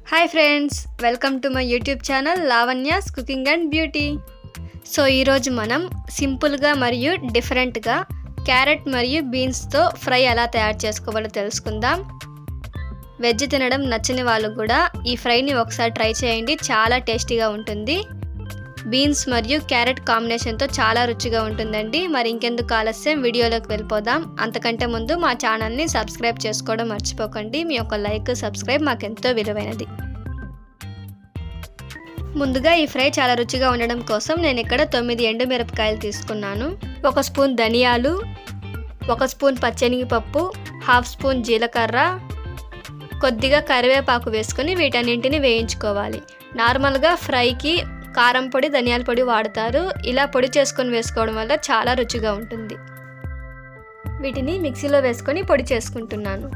Hi friends, welcome to my YouTube channel Lavanya's cooking and beauty. So ఈరోజు మనం సింపుల్గా మరియు డిఫరెంట్గా క్యారెట్ మరియు బీన్స్తో ఫ్రై ఎలా తయారు చేసుకోవాలో తెలుసుకుందాం. వెజ్ తినడం నచ్చని వాళ్ళు కూడా ఈ ఫ్రైని ఒకసారి ట్రై చేయండి, చాలా టేస్టీగా ఉంటుంది. బీన్స్ మరియు క్యారెట్ కాంబినేషన్తో చాలా రుచిగా ఉంటుందండి. మరి ఇంకెందుకు ఆలస్యం, వీడియోలోకి వెళ్ళిపోదాం. అంతకంటే ముందు మా ఛానల్ని సబ్స్క్రైబ్ చేసుకోవడం మర్చిపోకండి. మీ యొక్క లైక్, సబ్స్క్రైబ్ మాకెంతో విలువైనది. ముందుగా ఈ ఫ్రై చాలా రుచిగా ఉండడం కోసం నేను ఇక్కడ 9 ఎండుమిరపకాయలు తీసుకున్నాను. 1 స్పూన్ ధనియాలు, 1 స్పూన్ పచ్చెనగపప్పు, 1/2 స్పూన్ జీలకర్ర, కొద్దిగా కరివేపాకు వేసుకొని వీటన్నింటిని వేయించుకోవాలి. నార్మల్గా ఫ్రైకి కారం పొడి, ధనియాల పొడి వాడతారు. ఇలా పొడి చేసుకొని వేసుకోవడం వల్ల చాలా రుచిగా ఉంటుంది. వీటిని మిక్సీలో వేసుకొని పొడి చేసుకుంటున్నాను.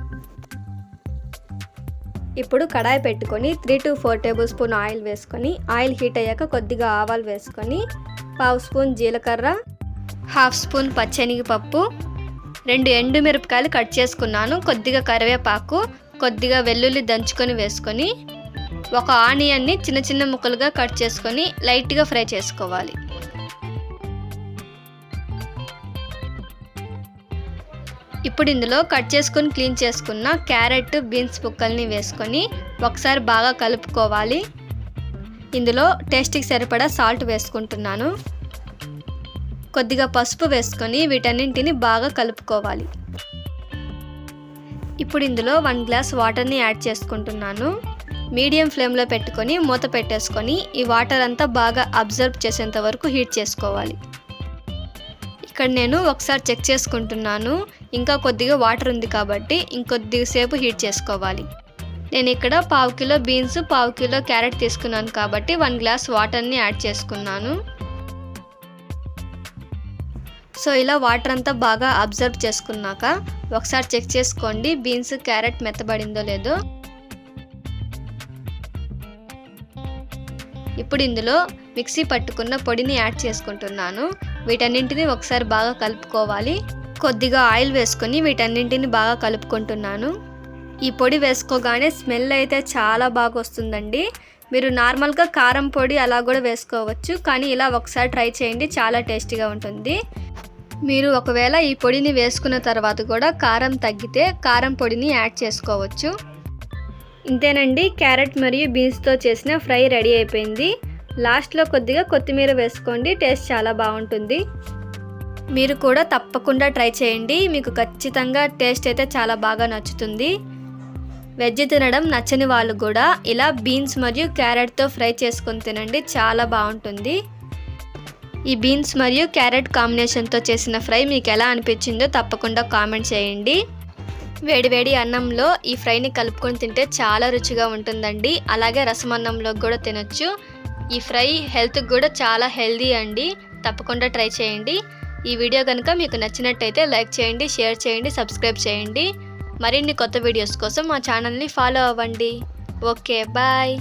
ఇప్పుడు కడాయి పెట్టుకొని 3 to 4 టేబుల్ స్పూన్ ఆయిల్ వేసుకొని, ఆయిల్ హీట్ అయ్యాక కొద్దిగా ఆవాలు వేసుకొని, 1/2 స్పూన్ జీలకర్ర, 1/2 స్పూన్ పచ్చెనగపప్పు, 2 ఎండుమిరపకాయలు కట్ చేసుకున్నాను, కొద్దిగా కరివేపాకు, కొద్దిగా వెల్లుల్లి దంచుకొని వేసుకొని, 1 ఆనియన్ని చిన్న చిన్న ముక్కలుగా కట్ చేసుకొని లైట్గా ఫ్రై చేసుకోవాలి. ఇప్పుడు ఇందులో కట్ చేసుకొని క్లీన్ చేసుకున్న క్యారెట్, బీన్స్ ముక్కల్ని వేసుకొని ఒకసారి బాగా కలుపుకోవాలి. ఇందులో టేస్ట్కి సరిపడా సాల్ట్ వేసుకుంటున్నాను. కొద్దిగా పసుపు వేసుకొని వీటన్నింటిని బాగా కలుపుకోవాలి. ఇప్పుడు ఇందులో 1 గ్లాస్ వాటర్ని యాడ్ చేసుకుంటున్నాను. మీడియం ఫ్లేమ్లో పెట్టుకొని మూత పెట్టేసుకొని ఈ వాటర్ అంతా బాగా అబ్జర్వ్ చేసేంత వరకు హీట్ చేసుకోవాలి. ఇక్కడ నేను ఒకసారి చెక్ చేసుకుంటున్నాను, ఇంకా కొద్దిగా వాటర్ ఉంది కాబట్టి ఇంకొద్దిగా సేపు హీట్ చేసుకోవాలి. నేను ఇక్కడ 1/2 కిలో బీన్స్, 1/2 కిలో క్యారెట్ తీసుకున్నాను కాబట్టి 1 గ్లాస్ వాటర్ని యాడ్ చేసుకున్నాను. సో ఇలా వాటర్ అంతా బాగా అబ్జర్వ్ చేసుకున్నాక ఒకసారి చెక్ చేసుకోండి బీన్స్, క్యారెట్ మెత్తబడిందో లేదో. ఇప్పుడు ఇందులో మిక్సీ పట్టుకున్న పొడిని యాడ్ చేసుకుంటున్నాను. వీటన్నింటిని ఒకసారి బాగా కలుపుకోవాలి. కొద్దిగా ఆయిల్ వేసుకొని వీటన్నింటిని బాగా కలుపుకుంటున్నాను. ఈ పొడి వేసుకోగానే స్మెల్ అయితే చాలా బాగా వస్తుందండి. మీరు నార్మల్గా కారం పొడి అలా కూడా వేసుకోవచ్చు, కానీ ఇలా ఒకసారి ట్రై చేయండి, చాలా టేస్టీగా ఉంటుంది. మీరు ఒకవేళ ఈ పొడిని వేసుకున్న తర్వాత కూడా కారం తగ్గితే కారం పొడిని యాడ్ చేసుకోవచ్చు. ఇంతేనండి, క్యారెట్ మరియు బీన్స్తో చేసిన ఫ్రై రెడీ అయిపోయింది. లాస్ట్లో కొద్దిగా కొత్తిమీర వేసుకోండి, టేస్ట్ చాలా బాగుంటుంది. మీరు కూడా తప్పకుండా ట్రై చేయండి, మీకు ఖచ్చితంగా టేస్ట్ అయితే చాలా బాగా నచ్చుతుంది. వెజ్ తినడం నచ్చని వాళ్ళు కూడా ఇలా బీన్స్ మరియు క్యారెట్తో ఫ్రై చేసుకొని తినండి, చాలా బాగుంటుంది. ఈ బీన్స్ మరియు క్యారెట్ కాంబినేషన్తో చేసిన ఫ్రై మీకు ఎలా అనిపించిందో తప్పకుండా కామెంట్ చేయండి. వేడివేడి అన్నంలో ఈ ఫ్రైని కలుపుకొని తింటే చాలా రుచిగా ఉంటుందండి. అలాగే రసం అన్నంలో కూడా తినొచ్చు. ఈ ఫ్రై హెల్త్కి కూడా చాలా హెల్దీ అండి, తప్పకుండా ట్రై చేయండి. ఈ వీడియో కనుక మీకు నచ్చినట్టయితే లైక్ చేయండి, షేర్ చేయండి, సబ్స్క్రైబ్ చేయండి. మరిన్ని కొత్త వీడియోస్ కోసం మా ఛానల్ని ఫాలో అవ్వండి. Okay, bye.